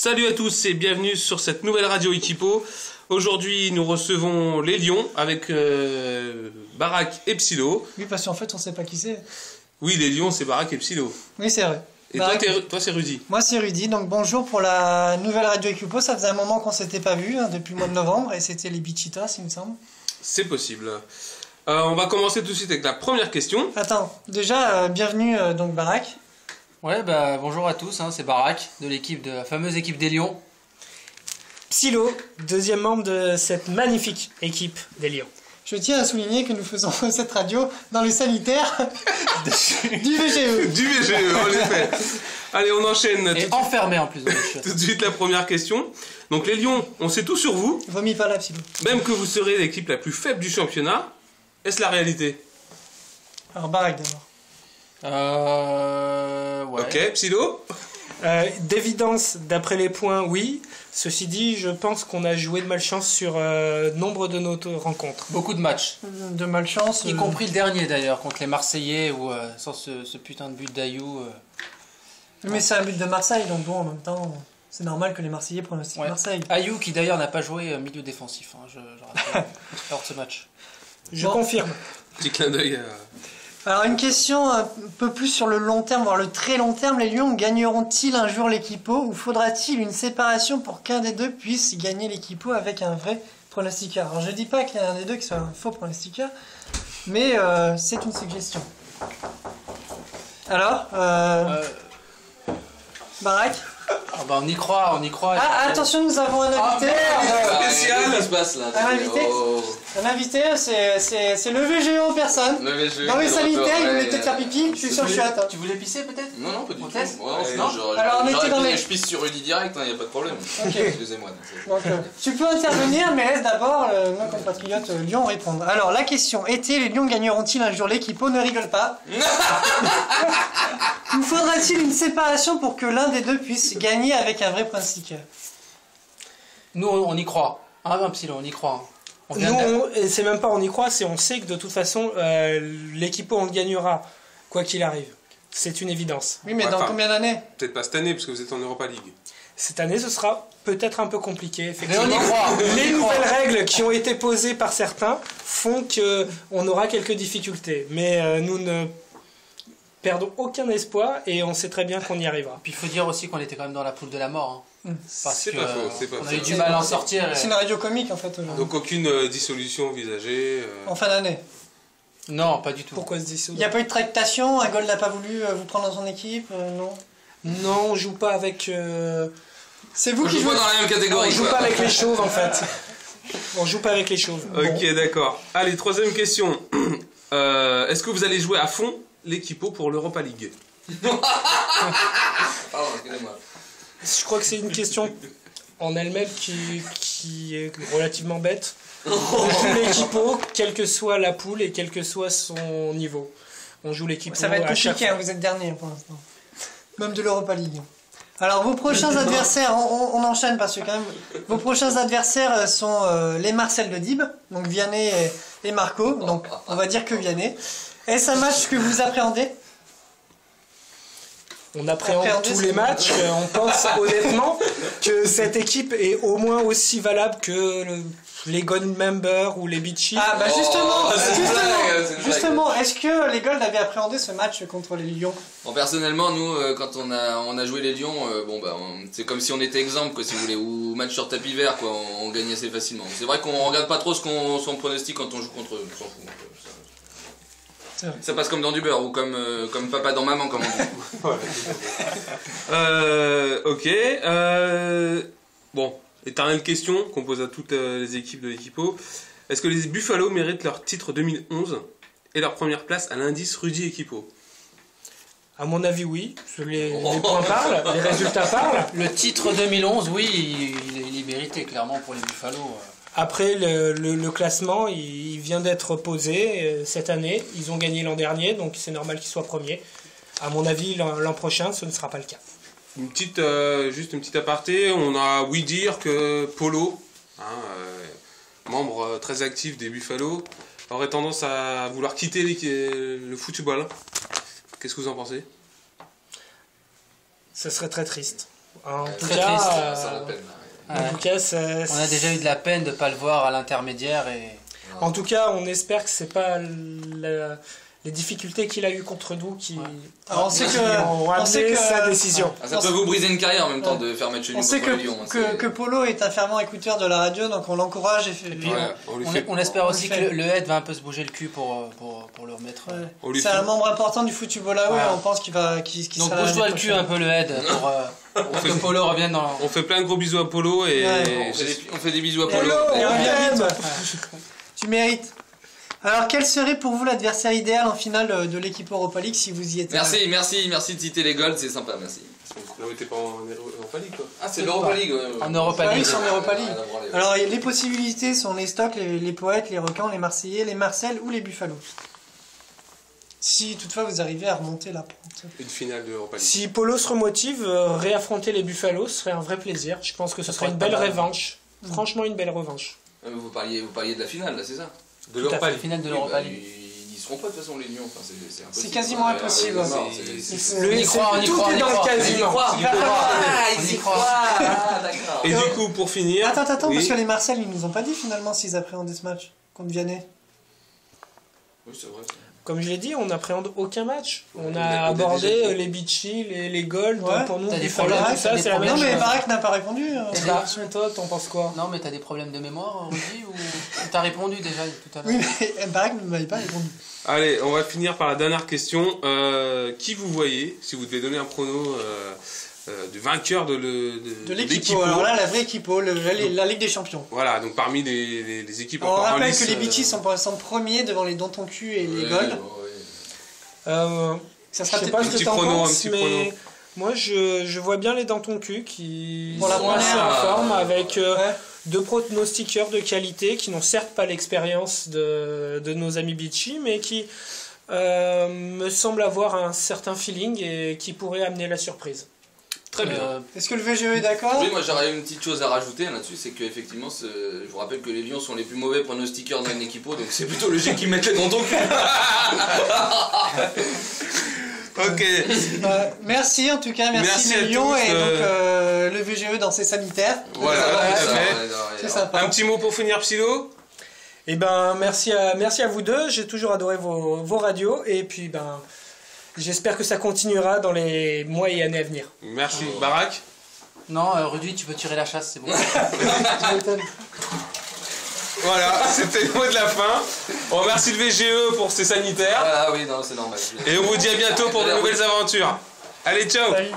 Salut à tous et bienvenue sur cette nouvelle radio Equipo. Aujourd'hui, nous recevons les Lions avec Barak et Psylo. Oui, parce qu'en fait, on sait pas qui c'est. Oui, les Lions, c'est Barak et Psylo. Oui, c'est vrai. Et Barak... toi, c'est Rudy. Moi, c'est Rudy. Donc, bonjour pour la nouvelle radio Equipo. Ça faisait un moment qu'on s'était pas vu, depuis le mois de novembre, et c'était les Bichitas, il me semble. C'est possible. On va commencer tout de suite avec la première question. Attends, déjà, bienvenue, donc Barak. Ouais, bonjour à tous, c'est Barak de la fameuse équipe des Lions. Psylo, deuxième membre de cette magnifique équipe des Lions. Je tiens à souligner que nous faisons cette radio dans le sanitaire du VGE. Du VGE, en effet. Allez, on enchaîne. Et enfermé en plus. Tout de suite la première question. Donc les Lions, on sait tout sur vous. Vomis pas là, Psylo. Même que vous serez l'équipe la plus faible du championnat. Est-ce la réalité? Alors Barak d'abord. Ouais. Ok, Psylo. D'évidence, d'après les points, oui. Ceci dit, je pense qu'on a joué de malchance sur nombre de nos rencontres. Beaucoup de matchs. De malchance. Y compris le dernier d'ailleurs, contre les Marseillais, ou sans ce putain de but d'Ayou. Mais c'est un but de Marseille, donc bon, en même temps, c'est normal que les Marseillais pronostiquent Marseille. Ayou qui d'ailleurs n'a pas joué milieu défensif, je rappelle, lors de ce match. Je confirme. Petit clin d'œil. Alors une question un peu plus sur le long terme, voire le très long terme. Les Lions gagneront-ils un jour l'Equipo ou faudra-t-il une séparation pour qu'un des deux puisse gagner l'Equipo avec un vrai pronostiqueur? Alors je dis pas qu'il y a un des deux qui soit un faux pronostiqueur, mais c'est une suggestion. Alors, Barak? On y croit, Ah, attention, nous avons un invité. Qu'est-ce qui se passe là? Un invité, c'est le VGE en personne. Le VGE. Dans les sanitaires, il voulait peut-être faire pipi, je suis sûr que je suis à Tu voulais pisser peut-être? Non, pas du tout. Alors, on était dans les... Je pisse sur Rudy direct, y a pas de problème. Ok. Excusez-moi. Donc, tu peux intervenir, mais laisse d'abord nos compatriotes Lyon répondre. Alors, la question était, les Lions gagneront-ils un jour l'Equipo? Ne rigole pas. Ou faudra-t-il une séparation pour que l'un des deux puisse gagner avec un vrai pronostiqueur? Nous, on y croit. Psylo, on y croit. C'est même pas on y croit, c'est on sait que de toute façon, l'Equipo, on le gagnera, quoi qu'il arrive. C'est une évidence. Oui, mais dans combien d'années? Peut-être pas cette année, parce que vous êtes en Europa League. Cette année, ce sera peut-être un peu compliqué, effectivement. Mais on y croit. Les nouvelles règles qui ont été posées par certains font qu'on aura quelques difficultés. Mais nous ne perdons aucun espoir et on sait très bien qu'on y arrivera. Puis il faut dire aussi qu'on était quand même dans la poule de la mort. C'est pas faux, c'est pas faux. On a eu du mal à en sortir. C'est une radio comique en fait. Donc aucune dissolution envisagée. En fin d'année. Non, pas du tout. Pourquoi se dissoudre? Il n'y a pas eu de tractation, un Gold n'a pas voulu vous prendre dans son équipe, non? Non, on joue pas avec... C'est vous On qui joue jouez pas dans la même catégorie. On joue pas avec les chauves en fait. On joue pas avec les chauves. Ok, d'accord. Allez, troisième question. Est-ce que vous allez jouer à fond l'Equipo pour l'Europa League? Pardon, excusez-moi. Je crois que c'est une question en elle-même qui est relativement bête. On joue l'Equipo, quelle que soit la poule et quel que soit son niveau. On joue l'Equipo. Ça va être compliqué, vous êtes dernier pour l'instant. Même de l'Europa League. Alors vos prochains adversaires, on enchaîne parce que quand même, vos prochains adversaires sont les Marcel de Dib, donc Vianney et Marco, donc on va dire que Vianney. Est-ce un match que vous appréhendez? On appréhende tous les matchs. On pense honnêtement que cette équipe est au moins aussi valable que les Gold Members ou les Beachy. Ah bah justement, est-ce que les Gold avaient appréhendé ce match contre les Lions? Bon, personnellement, nous, quand on a joué les Lions, c'est comme si on était exemple, quoi, si vous voulez, ou match sur tapis vert, quoi, on gagne assez facilement. C'est vrai qu'on regarde pas trop son pronostic quand on joue contre eux, on s'en fout. Ça passe comme dans du beurre, ou comme papa dans maman, comme on dit. Ok. Bon, éternelle question qu'on pose à toutes les équipes de l'Equipo. Est-ce que les Buffalo méritent leur titre 2011 et leur première place à l'indice Rudy Equipo? À mon avis, oui. Les points parlent, les résultats parlent. Le titre 2011, oui, il est mérité clairement pour les Buffalo. Après, le classement, il vient d'être posé cette année. Ils ont gagné l'an dernier, donc c'est normal qu'ils soient premiers. À mon avis, l'an prochain, ce ne sera pas le cas. Juste une petite aparté, on a ouï dire que Polo, membre très actif des Buffalo, aurait tendance à vouloir quitter le football. Qu'est-ce que vous en pensez? Ce serait très triste. En tout Très cas, triste. Ça la peine. en Ouais. tout cas, On a déjà eu de la peine de ne pas le voir à l'intermédiaire et en tout cas, on espère que c'est pas les difficultés qu'il a eues contre nous qui Alors, on sait qui que, ont on sait amené que, sa décision. Ah, ça peut vous briser une carrière en même temps Ouais. de faire match nul on sait contre le Lyon. hein, que c'est- Polo est un fervent écouteur de la radio, donc on l'encourage et puis, Ouais, on lui fait. on espère on aussi le que fait. le head va un peu se bouger le cul pour le remettre. ouais. On lui C'est fait- un membre important du football là-haut Ouais. et on pense qu'il Donc sera bouge-toi l'année le cul un peu le head pour que Polo revienne dans... On fait plein de gros bisous à Polo et. Ouais. On fait des bisous à Et Polo. allô, Et on Ouais. l'aime. Tu mérites. Alors, quel serait pour vous l'adversaire idéal en finale de l'équipe Europa League si vous y étiez? Merci de citer les Golds, c'est sympa, merci. Non, mais t'es pas en Europa League, quoi. Ah, c'est l'Europa League, ouais. En Europa Ah oui, League. c'est en Europa League. Ah, la branlée, ouais. Alors, les possibilités sont les Stocks, les Poètes, les Requins, les Marseillais, les Marseille ou les Buffalo. Si toutefois vous arrivez à remonter la pente. Une finale de Europa League. Si Polo se remotive, réaffronter les Buffalo serait un vrai plaisir. Je pense que ce serait une belle revanche. Franchement, une belle revanche. Vous parliez de la finale, là, c'est ça? De l'Europa La League. finale de Oui, l'Europa bah, League. ils y seront pas de toute façon, les Lions. Enfin, c'est impossible. C'est quasiment Ouais, impossible, ouais, ouais. non, c'est- On y croit, on y tout croit, est on y dans le croit. quasiment. On y croit. On y croit. Ah, d'accord. Et du coup, pour finir. Attends, oui. parce que les Marseille, ils nous ont pas dit finalement s'ils appréhendaient ce match contre Vianney. Oui, c'est vrai. Comme je l'ai dit, on n'appréhende aucun match. On On a a abordé déjà- les Beachy, les Gold. Ouais. Pour nous, T'as des Buffalo, problèmes, tout t'as ça, des c'est la même Non, problèmes. mais chose. Barak n'a pas répondu. Et bah, toi, t'en penses quoi? Non, mais t'as des problèmes de mémoire, Rudy, ou t'as répondu déjà tout à l'heure? Oui, mais Barak ne m'avait pas répondu. Allez, on va finir par la dernière question. Qui vous voyez, si vous devez donner un prono du vainqueur de l'équipe. l'équipo. Alors là, la vraie équipe, la Ligue des Champions. Voilà, donc parmi les équipes On encore en rappelle lice, que les Beachy sont pour l'instant premiers devant les Dantoncu et les Gold. Ça Je sera sais peut-être pas un ce que petit t'en prono, un penses, petit mais prono. moi je vois bien les dans ton cul qui Pour la sont assez première, en forme avec Ouais. deux pronostiqueurs de qualité qui n'ont certes pas l'expérience de nos amis Beachy, mais qui me semblent avoir un certain feeling et qui pourraient amener la surprise. Très bien. Est-ce que le VGE est d'accord? Oui, moi j'aurais une petite chose à rajouter là-dessus, c'est qu'effectivement, je vous rappelle que les Lions sont les plus mauvais pronostiqueurs d'un équipo, donc c'est plutôt logique qu'ils mettent les dans ton cul. Ok. Merci en tout cas, merci, Merci à les Lions tous, et donc le VGE dans ses sanitaires. Voilà, Ouais, tout à fait. c'est sympa. Un petit mot pour finir, Psylo. Et ben merci à vous deux, j'ai toujours adoré vos radios et puis ben j'espère que ça continuera dans les mois et années à venir. Merci. Barak. Non, Rudy, tu peux tirer la chasse, c'est bon. Voilà, c'était le mot de la fin. On remercie le VGE pour ses sanitaires. Ah oui, non, c'est normal. Et on vous dit à bientôt pour de nouvelles aventures. Allez, ciao. Salut.